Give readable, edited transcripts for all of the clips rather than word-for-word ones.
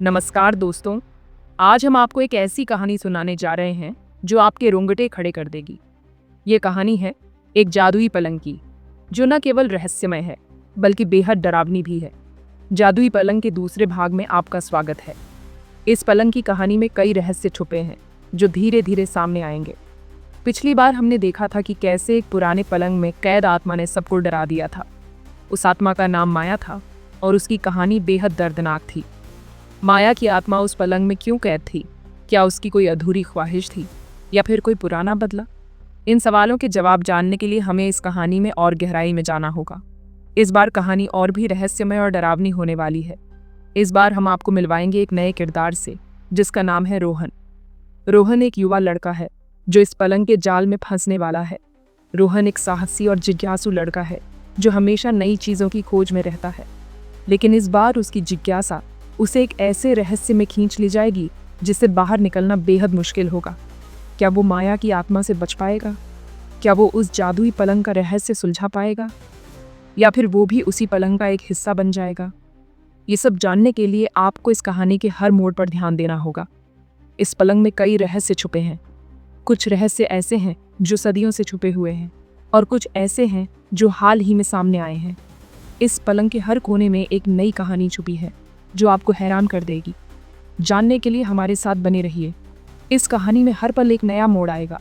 नमस्कार दोस्तों। आज हम आपको एक ऐसी कहानी सुनाने जा रहे हैं जो आपके रोंगटे खड़े कर देगी। ये कहानी है एक जादुई पलंग की, जो न केवल रहस्यमय है बल्कि बेहद डरावनी भी है। जादुई पलंग के दूसरे भाग में आपका स्वागत है। इस पलंग की कहानी में कई रहस्य छुपे हैं जो धीरे धीरे सामने आएंगे। पिछली बार हमने देखा था कि कैसे एक पुराने पलंग में कैद आत्मा ने सबको डरा दिया था। उस आत्मा का नाम माया था और उसकी कहानी बेहद दर्दनाक थी। माया की आत्मा उस पलंग में क्यों कैद थी? क्या उसकी कोई अधूरी ख्वाहिश थी या फिर कोई पुराना बदला? इन सवालों के जवाब जानने के लिए हमें इस कहानी में और गहराई में जाना होगा। इस बार कहानी और भी रहस्यमय और डरावनी होने वाली है। इस बार हम आपको मिलवाएंगे एक नए किरदार से जिसका नाम है रोहन। रोहन एक युवा लड़का है जो इस पलंग के जाल में फंसने वाला है। रोहन एक साहसी और जिज्ञासु लड़का है जो हमेशा नई चीज़ों की खोज में रहता है। लेकिन इस बार उसकी जिज्ञासा उसे एक ऐसे रहस्य में खींच ले जाएगी जिससे बाहर निकलना बेहद मुश्किल होगा। क्या वो माया की आत्मा से बच पाएगा? क्या वो उस जादुई पलंग का रहस्य सुलझा पाएगा या फिर वो भी उसी पलंग का एक हिस्सा बन जाएगा? ये सब जानने के लिए आपको इस कहानी के हर मोड़ पर ध्यान देना होगा। इस पलंग में कई रहस्य छुपे हैं। कुछ रहस्य ऐसे हैं जो सदियों से छुपे हुए हैं और कुछ ऐसे हैं जो हाल ही में सामने आए हैं। इस पलंग के हर कोने में एक नई कहानी छुपी है जो आपको हैरान कर देगी। जानने के लिए हमारे साथ बने रहिए। इस कहानी में हर पल एक नया मोड़ आएगा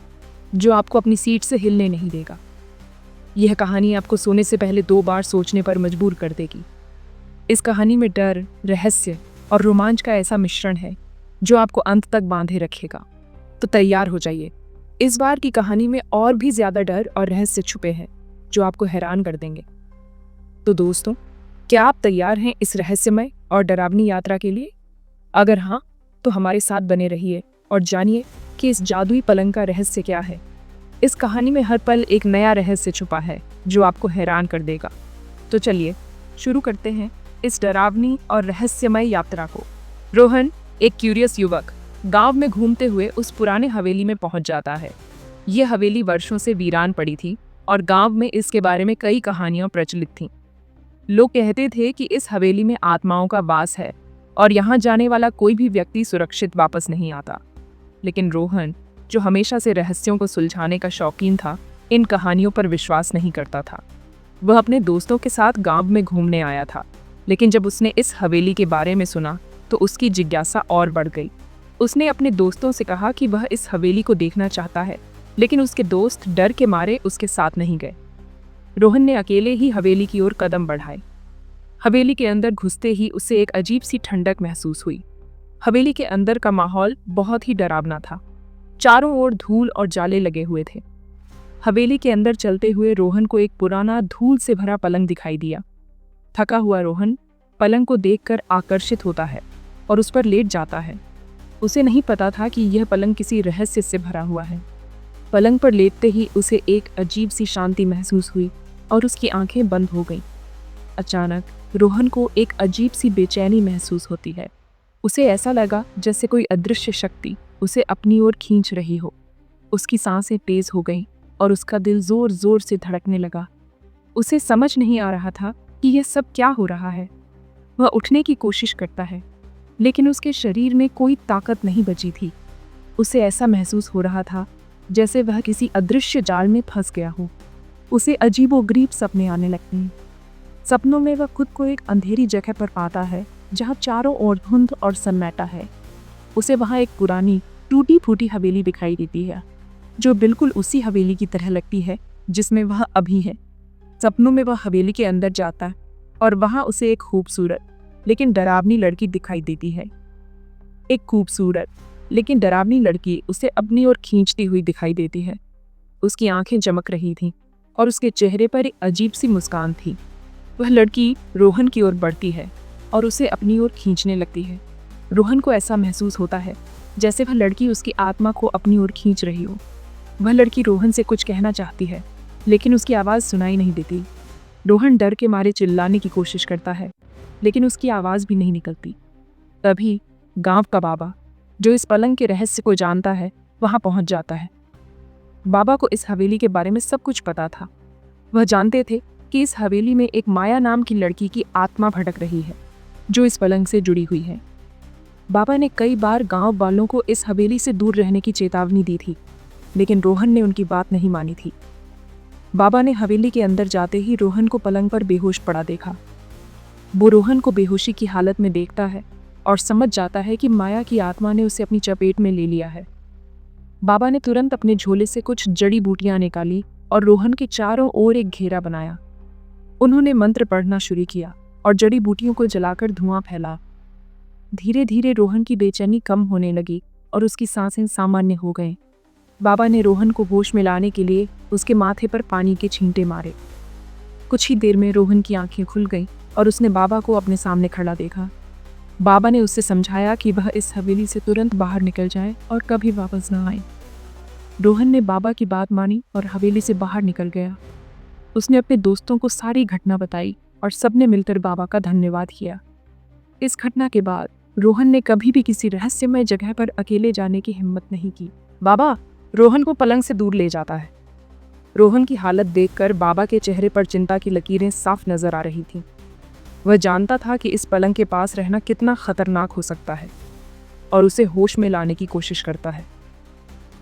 जो आपको अपनी सीट से हिलने नहीं देगा। यह कहानी आपको सोने से पहले 2 बार सोचने पर मजबूर कर देगी। इस कहानी में डर, रहस्य और रोमांच का ऐसा मिश्रण है जो आपको अंत तक बांधे रखेगा। तो तैयार हो जाइए। इस बार की कहानी में और भी ज्यादा डर और रहस्य छुपे हैं जो आपको हैरान कर देंगे। तो दोस्तों, क्या आप तैयार हैं इस रहस्यमय और डरावनी यात्रा के लिए? अगर हाँ, तो हमारे साथ बने रहिए और जानिए कि इस जादुई पलंग का रहस्य क्या है। इस कहानी में हर पल एक नया रहस्य छुपा है जो आपको हैरान कर देगा। तो चलिए शुरू करते हैं इस डरावनी और रहस्यमय यात्रा को। रोहन, एक क्यूरियस युवक, गांव में घूमते हुए उस पुराने हवेली में पहुंच जाता है। यह हवेली वर्षों से वीरान पड़ी थी और गांव में इसके बारे में कई कहानियां प्रचलित थीं। लोग कहते थे कि इस हवेली में आत्माओं का वास है और यहाँ जाने वाला कोई भी व्यक्ति सुरक्षित वापस नहीं आता। लेकिन रोहन, जो हमेशा से रहस्यों को सुलझाने का शौकीन था, इन कहानियों पर विश्वास नहीं करता था। वह अपने दोस्तों के साथ गांव में घूमने आया था, लेकिन जब उसने इस हवेली के बारे में सुना तो उसकी जिज्ञासा और बढ़ गई। उसने अपने दोस्तों से कहा कि वह इस हवेली को देखना चाहता है, लेकिन उसके दोस्त डर के मारे उसके साथ नहीं गए। रोहन ने अकेले ही हवेली की ओर कदम बढ़ाए। हवेली के अंदर घुसते ही उसे एक अजीब सी ठंडक महसूस हुई। हवेली के अंदर का माहौल बहुत ही डरावना था। चारों ओर धूल और जाले लगे हुए थे। हवेली के अंदर चलते हुए रोहन को एक पुराना धूल से भरा पलंग दिखाई दिया। थका हुआ रोहन पलंग को देखकर आकर्षित होता है और उस पर लेट जाता है। उसे नहीं पता था कि यह पलंग किसी रहस्य से भरा हुआ है। पलंग पर लेटते ही उसे एक अजीब सी शांति महसूस हुई और उसकी आंखें बंद हो गईं। अचानक रोहन को एक अजीब सी बेचैनी महसूस होती है। उसे ऐसा लगा जैसे कोई अदृश्य शक्ति उसे अपनी ओर खींच रही हो। उसकी सांसें तेज हो गईं और उसका दिल जोर जोर से धड़कने लगा। उसे समझ नहीं आ रहा था कि यह सब क्या हो रहा है। वह उठने की कोशिश करता है, लेकिन उसके शरीर में कोई ताकत नहीं बची थी। उसे ऐसा महसूस हो रहा था जैसे वह किसी अदृश्य जाल में फंस गया हो। उसे अजीबोगरीब सपने आने लगते हैं। सपनों में वह खुद को एक अंधेरी जगह पर पाता है जहाँ चारों ओर धुंध और सन्नाटा है। उसे वहाँ एक पुरानी टूटी फूटी हवेली दिखाई देती है जो बिल्कुल उसी हवेली की तरह लगती है जिसमें वह अभी है। सपनों में वह हवेली के अंदर जाता है और वहाँ उसे एक खूबसूरत लेकिन डरावनी लड़की दिखाई देती है। एक खूबसूरत लेकिन डरावनी लड़की उसे अपनी ओर खींचती हुई दिखाई देती है। उसकी आंखें चमक रही थीं और उसके चेहरे पर एक अजीब सी मुस्कान थी। वह लड़की रोहन की ओर बढ़ती है और उसे अपनी ओर खींचने लगती है। रोहन को ऐसा महसूस होता है जैसे वह लड़की उसकी आत्मा को अपनी ओर खींच रही हो। वह लड़की रोहन से कुछ कहना चाहती है, लेकिन उसकी आवाज़ सुनाई नहीं देती। रोहन डर के मारे चिल्लाने की कोशिश करता है, लेकिन उसकी आवाज़ भी नहीं निकलती। तभी गांव का बाबा, जो इस पलंग के रहस्य को जानता है, वहां पहुंच जाता है। बाबा को इस हवेली के बारे में सब कुछ पता था। वह जानते थे कि इस हवेली में एक माया नाम की लड़की की आत्मा भटक रही है जो इस पलंग से जुड़ी हुई है। बाबा ने कई बार गांव वालों को इस हवेली से दूर रहने की चेतावनी दी थी, लेकिन रोहन ने उनकी बात नहीं मानी थी। बाबा ने हवेली के अंदर जाते ही रोहन को पलंग पर बेहोश पड़ा देखा। वो रोहन को बेहोशी की हालत में देखता है और समझ जाता है कि माया की आत्मा ने उसे अपनी चपेट में ले लिया है। बाबा ने तुरंत अपने झोले से कुछ जड़ी बूटियां निकाली और रोहन के चारों ओर एक घेरा बनाया। उन्होंने मंत्र पढ़ना शुरू किया और जड़ी बूटियों को जलाकर धुआं फैला। धीरे धीरे रोहन की बेचैनी कम होने लगी और उसकी सांसें सामान्य हो गईं। बाबा ने रोहन को होश में लाने के लिए उसके माथे पर पानी के छींटे मारे। कुछ ही देर में रोहन की आंखें खुल गईं और उसने बाबा को अपने सामने खड़ा देखा। बाबा ने उससे समझाया कि वह इस हवेली से तुरंत बाहर निकल जाए और कभी वापस न आए। रोहन ने बाबा की बात मानी और हवेली से बाहर निकल गया। उसने अपने दोस्तों को सारी घटना बताई और सबने मिलकर बाबा का धन्यवाद किया। इस घटना के बाद रोहन ने कभी भी किसी रहस्यमय जगह पर अकेले जाने की हिम्मत नहीं की। बाबा रोहन को पलंग से दूर ले जाता है। रोहन की हालत देखकर बाबा के चेहरे पर चिंता की लकीरें साफ नजर आ रही थीं। वह जानता था कि इस पलंग के पास रहना कितना खतरनाक हो सकता है और उसे होश में लाने की कोशिश करता है।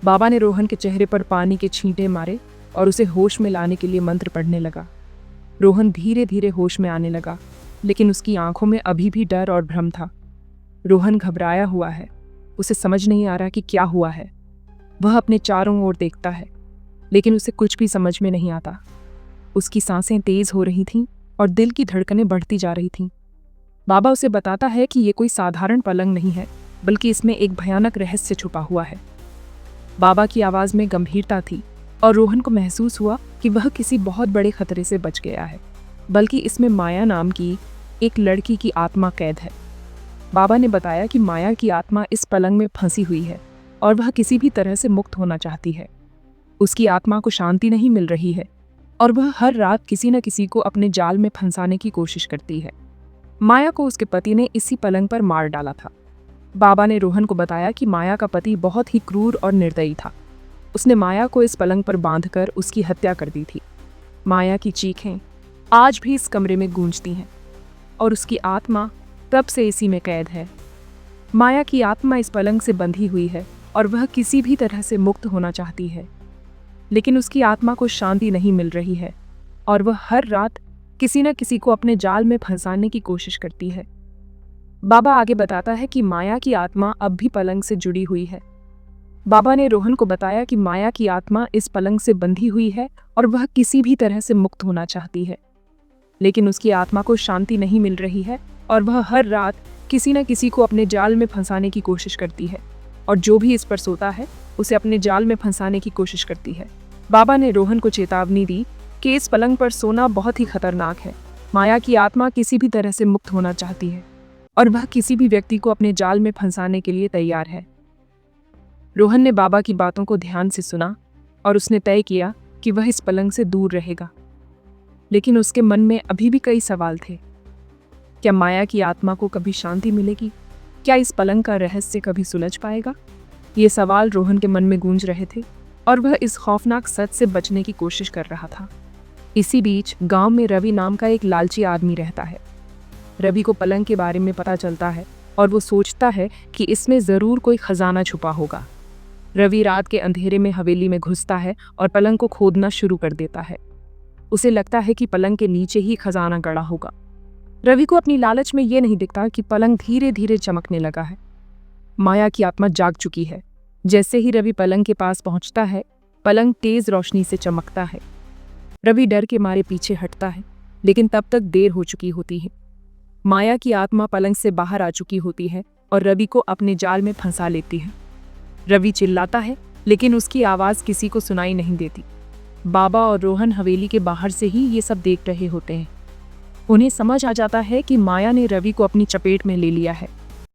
बाबा ने रोहन के चेहरे पर पानी के छींटे मारे और उसे होश में लाने के लिए मंत्र पढ़ने लगा। रोहन धीरे धीरे होश में आने लगा, लेकिन उसकी आंखों में अभी भी डर और भ्रम था। रोहन घबराया हुआ है, उसे समझ नहीं आ रहा कि क्या हुआ है। वह अपने चारों ओर देखता है, लेकिन उसे कुछ भी समझ में नहीं आता। उसकी सांसें तेज हो रही थीं और दिल की धड़कनें बढ़ती जा रही थीं। बाबा उसे बताता है कि ये कोई साधारण पलंग नहीं है, बल्कि इसमें एक भयानक रहस्य छुपा हुआ है। बाबा की आवाज़ में गंभीरता थी और रोहन को महसूस हुआ कि वह किसी बहुत बड़े खतरे से बच गया है, बल्कि इसमें माया नाम की एक लड़की की आत्मा कैद है। बाबा ने बताया कि माया की आत्मा इस पलंग में फंसी हुई है और वह किसी भी तरह से मुक्त होना चाहती है। उसकी आत्मा को शांति नहीं मिल रही है और वह हर रात किसी न किसी को अपने जाल में फंसाने की कोशिश करती है। माया को उसके पति ने इसी पलंग पर मार डाला था। बाबा ने रोहन को बताया कि माया का पति बहुत ही क्रूर और निर्दयी था। उसने माया को इस पलंग पर बांधकर उसकी हत्या कर दी थी। माया की चीखें आज भी इस कमरे में गूंजती हैं और उसकी आत्मा तब से इसी में कैद है। माया की आत्मा इस पलंग से बंधी हुई है और वह किसी भी तरह से मुक्त होना चाहती है, लेकिन उसकी आत्मा को शांति नहीं मिल रही है और वह हर रात किसी न किसी को अपने जाल में फंसाने की कोशिश करती है। बाबा आगे बताता है कि माया की आत्मा अब भी पलंग से जुड़ी हुई है। बाबा ने रोहन को बताया कि माया की आत्मा इस पलंग से बंधी हुई है और वह किसी भी तरह से मुक्त होना चाहती है, लेकिन उसकी आत्मा को शांति नहीं मिल रही है और वह हर रात किसी न किसी को अपने जाल में फंसाने की कोशिश करती है और जो भी इस पर सोता है उसे अपने जाल में फंसाने की कोशिश करती है। बाबा ने रोहन को चेतावनी दी कि इस पलंग पर सोना बहुत ही खतरनाक है। माया की आत्मा किसी भी तरह से मुक्त होना चाहती है और वह किसी भी व्यक्ति को अपने जाल में फंसाने के लिए तैयार है। रोहन ने बाबा की बातों को ध्यान से सुना और उसने तय किया कि वह इस पलंग से दूर रहेगा, लेकिन उसके मन में अभी भी कई सवाल थे। क्या माया की आत्मा को कभी शांति मिलेगी? क्या इस पलंग का रहस्य कभी सुलझ पाएगा? ये सवाल रोहन के मन में गूंज रहे थे और वह इस खौफनाक सच से बचने की कोशिश कर रहा था। इसी बीच गांव में रवि नाम का एक लालची आदमी रहता है। रवि को पलंग के बारे में पता चलता है और वो सोचता है कि इसमें ज़रूर कोई खजाना छुपा होगा। रवि रात के अंधेरे में हवेली में घुसता है और पलंग को खोदना शुरू कर देता है। उसे लगता है कि पलंग के नीचे ही खजाना गड़ा होगा। रवि को अपनी लालच में ये नहीं दिखता कि पलंग धीरे धीरे चमकने लगा है। माया की आत्मा जाग चुकी है। जैसे ही रवि पलंग के पास पहुंचता है, पलंग तेज रोशनी से चमकता है। रवि डर के मारे पीछे हटता है, लेकिन तब तक देर हो चुकी होती है। माया की आत्मा पलंग से बाहर आ चुकी होती है और रवि को अपने जाल में फंसा लेती है। रवि चिल्लाता है, लेकिन उसकी आवाज़ किसी को सुनाई नहीं देती। बाबा और रोहन हवेली के बाहर से ही ये सब देख रहे होते हैं। उन्हें समझ आ जाता है कि माया ने रवि को अपनी चपेट में ले लिया है।